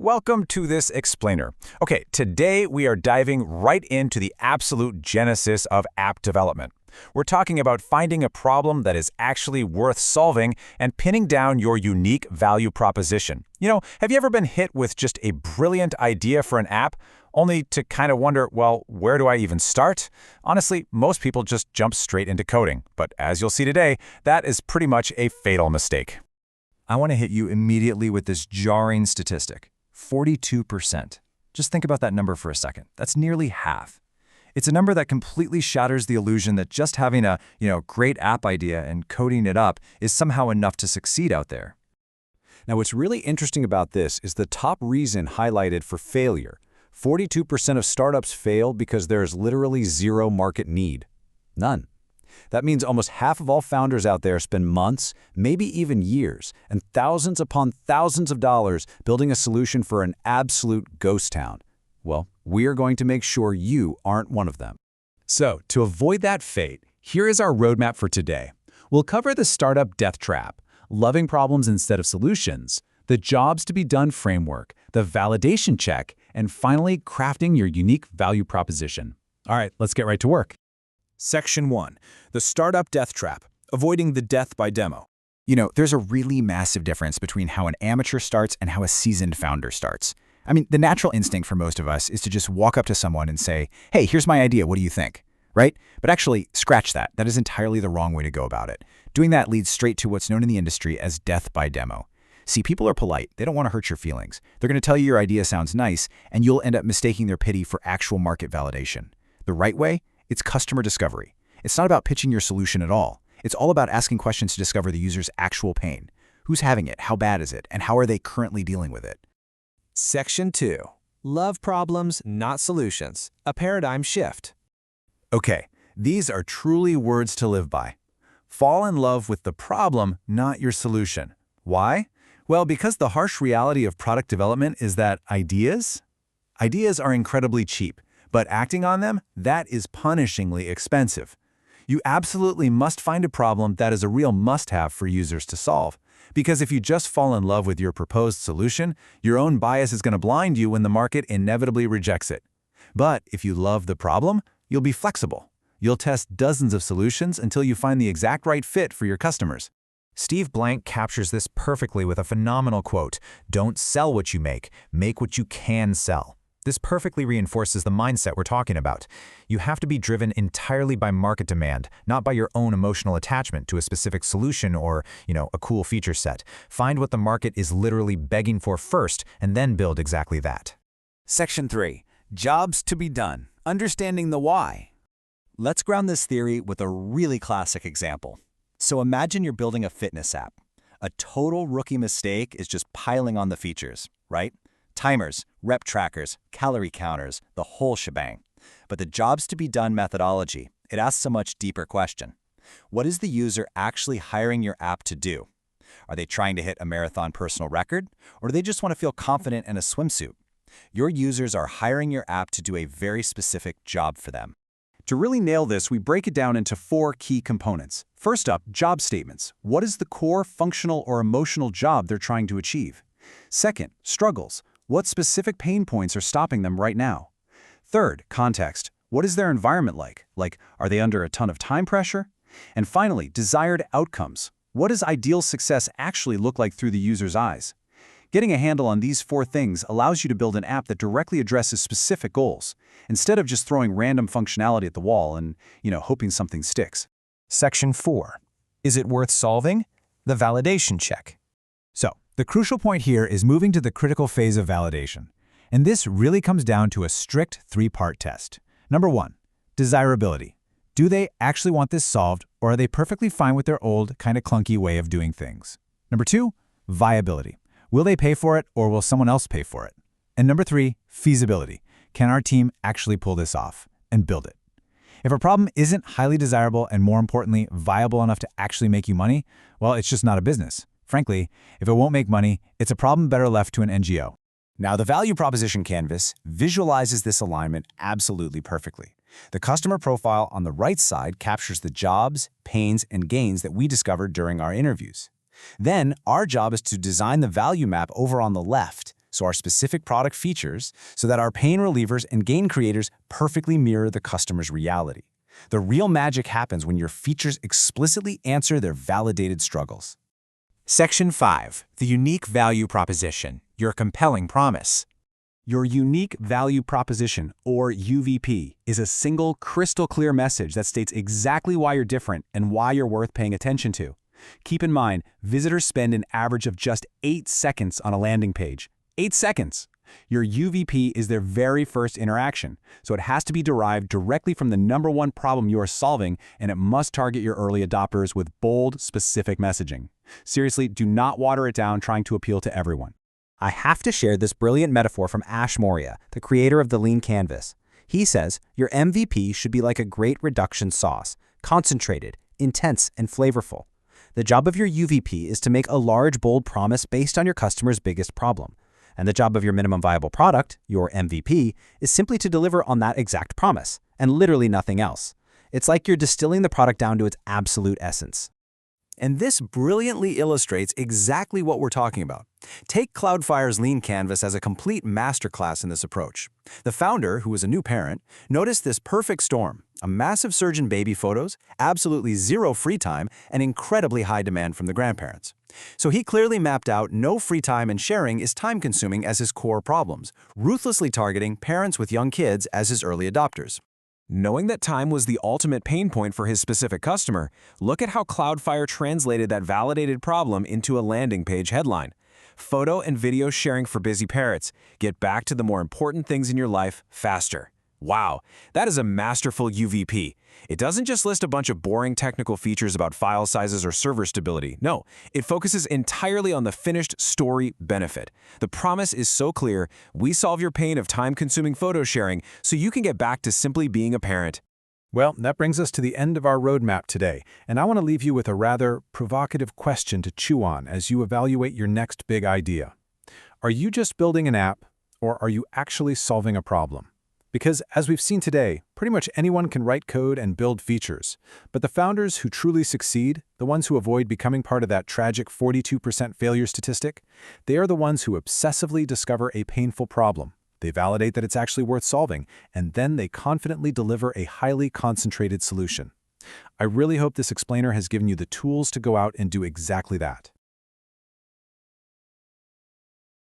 Welcome to this explainer. Okay, today we are diving right into the absolute genesis of app development. We're talking about finding a problem that is actually worth solving and pinning down your unique value proposition. Have you ever been hit with just a brilliant idea for an app, only to kind of wonder, well, where do I even start? Honestly, most people just jump straight into coding, but as you'll see today, that is pretty much a fatal mistake. I want to hit you immediately with this jarring statistic. 42%. Just think about that number for a second. That's nearly half. It's a number that completely shatters the illusion that just having a, great app idea and coding it up is somehow enough to succeed out there. Now, what's really interesting about this is the top reason highlighted for failure. 42% of startups fail because there is literally zero market need. None. That means almost half of all founders out there spend months, maybe even years, and thousands upon thousands of dollars building a solution for an absolute ghost town. Well, we're going to make sure you aren't one of them. So, to avoid that fate, here is our roadmap for today. We'll cover the startup death trap, loving problems instead of solutions, the jobs to be done framework, the validation check, and finally, crafting your unique value proposition. All right, let's get right to work. Section 1. The Startup Death Trap, Avoiding the Death by Demo. There's a really massive difference between how an amateur starts and how a seasoned founder starts. The natural instinct for most of us is to just walk up to someone and say, hey, here's my idea, what do you think? Right? But actually, scratch that. That is entirely the wrong way to go about it. Doing that leads straight to what's known in the industry as death by demo. See, people are polite. They don't want to hurt your feelings. They're going to tell you your idea sounds nice, and you'll end up mistaking their pity for actual market validation. The right way? It's customer discovery. It's not about pitching your solution at all. It's all about asking questions to discover the user's actual pain. Who's having it? How bad is it? And how are they currently dealing with it? Section 2. Love problems, not solutions. A paradigm shift. Okay, these are truly words to live by. Fall in love with the problem, not your solution. Why? Well, because the harsh reality of product development is that ideas are incredibly cheap. But acting on them, that is punishingly expensive. You absolutely must find a problem that is a real must-have for users to solve. Because if you just fall in love with your proposed solution, your own bias is going to blind you when the market inevitably rejects it. But if you love the problem, you'll be flexible. You'll test dozens of solutions until you find the exact right fit for your customers. Steve Blank captures this perfectly with a phenomenal quote, "Don't sell what you make what you can sell." This perfectly reinforces the mindset we're talking about. You have to be driven entirely by market demand, not by your own emotional attachment to a specific solution or, a cool feature set. Find what the market is literally begging for first, and then build exactly that. Section 3. Jobs to be done, Understanding the Why. Let's ground this theory with a really classic example. So imagine you're building a fitness app. A total rookie mistake is just piling on the features, right? Timers, rep trackers, calorie counters, the whole shebang. But the jobs to be done methodology, it asks a much deeper question. What is the user actually hiring your app to do? Are they trying to hit a marathon personal record, or do they just want to feel confident in a swimsuit? Your users are hiring your app to do a very specific job for them. To really nail this, we break it down into 4 key components. First up, job statements. What is the core functional or emotional job they're trying to achieve? Second, struggles. What specific pain points are stopping them right now? Third, context. What is their environment like? Are they under a ton of time pressure? And finally, desired outcomes. What does ideal success actually look like through the user's eyes? Getting a handle on these 4 things allows you to build an app that directly addresses specific goals, instead of just throwing random functionality at the wall and, hoping something sticks. Section 4. Is it worth solving? The validation check. So, the crucial point here is moving to the critical phase of validation. And this really comes down to a strict 3-part test. Number 1, desirability. Do they actually want this solved, or are they perfectly fine with their old, kind of clunky way of doing things? Number 2, viability. Will they pay for it, or will someone else pay for it? And number 3, feasibility. Can our team actually pull this off and build it? If a problem isn't highly desirable and, more importantly, viable enough to actually make you money, well, it's just not a business. Frankly, if it won't make money, it's a problem better left to an NGO. Now, the value proposition canvas visualizes this alignment absolutely perfectly. The customer profile on the right side captures the jobs, pains, and gains that we discovered during our interviews. Then, our job is to design the value map over on the left, so our specific product features, so that our pain relievers and gain creators perfectly mirror the customer's reality. The real magic happens when your features explicitly answer their validated struggles. Section 5. The unique value proposition, your compelling promise. Your unique value proposition, or UVP, is a single, crystal-clear message that states exactly why you're different and why you're worth paying attention to. Keep in mind, visitors spend an average of just 8 seconds on a landing page. 8 seconds! Your UVP is their very first interaction, so it has to be derived directly from the #1 problem you are solving, and it must target your early adopters with bold, specific messaging. Seriously, do not water it down trying to appeal to everyone. I have to share this brilliant metaphor from Ash Maurya, the creator of the Lean Canvas. He says, your MVP should be like a great reduction sauce, concentrated, intense, and flavorful. The job of your UVP is to make a large, bold promise based on your customer's biggest problem. And the job of your minimum viable product, your MVP, is simply to deliver on that exact promise, and literally nothing else. It's like you're distilling the product down to its absolute essence. And this brilliantly illustrates exactly what we're talking about. Take Cloudflare's Lean Canvas as a complete masterclass in this approach. The founder, who was a new parent, noticed this perfect storm: a massive surge in baby photos, absolutely zero free time, and incredibly high demand from the grandparents. So he clearly mapped out no free time and sharing is time-consuming as his core problems, ruthlessly targeting parents with young kids as his early adopters. Knowing that time was the ultimate pain point for his specific customer, look at how Cloudflare translated that validated problem into a landing page headline. Photo and video sharing for busy parents. Get back to the more important things in your life faster. Wow, that is a masterful UVP. It doesn't just list a bunch of boring technical features about file sizes or server stability. No, it focuses entirely on the finished story benefit. The promise is so clear: we solve your pain of time-consuming photo sharing so you can get back to simply being a parent. Well, that brings us to the end of our roadmap today, and I want to leave you with a rather provocative question to chew on as you evaluate your next big idea. Are you just building an app, or are you actually solving a problem? Because, as we've seen today, pretty much anyone can write code and build features. But the founders who truly succeed, the ones who avoid becoming part of that tragic 42% failure statistic, they are the ones who obsessively discover a painful problem. They validate that it's actually worth solving, and then they confidently deliver a highly concentrated solution. I really hope this explainer has given you the tools to go out and do exactly that.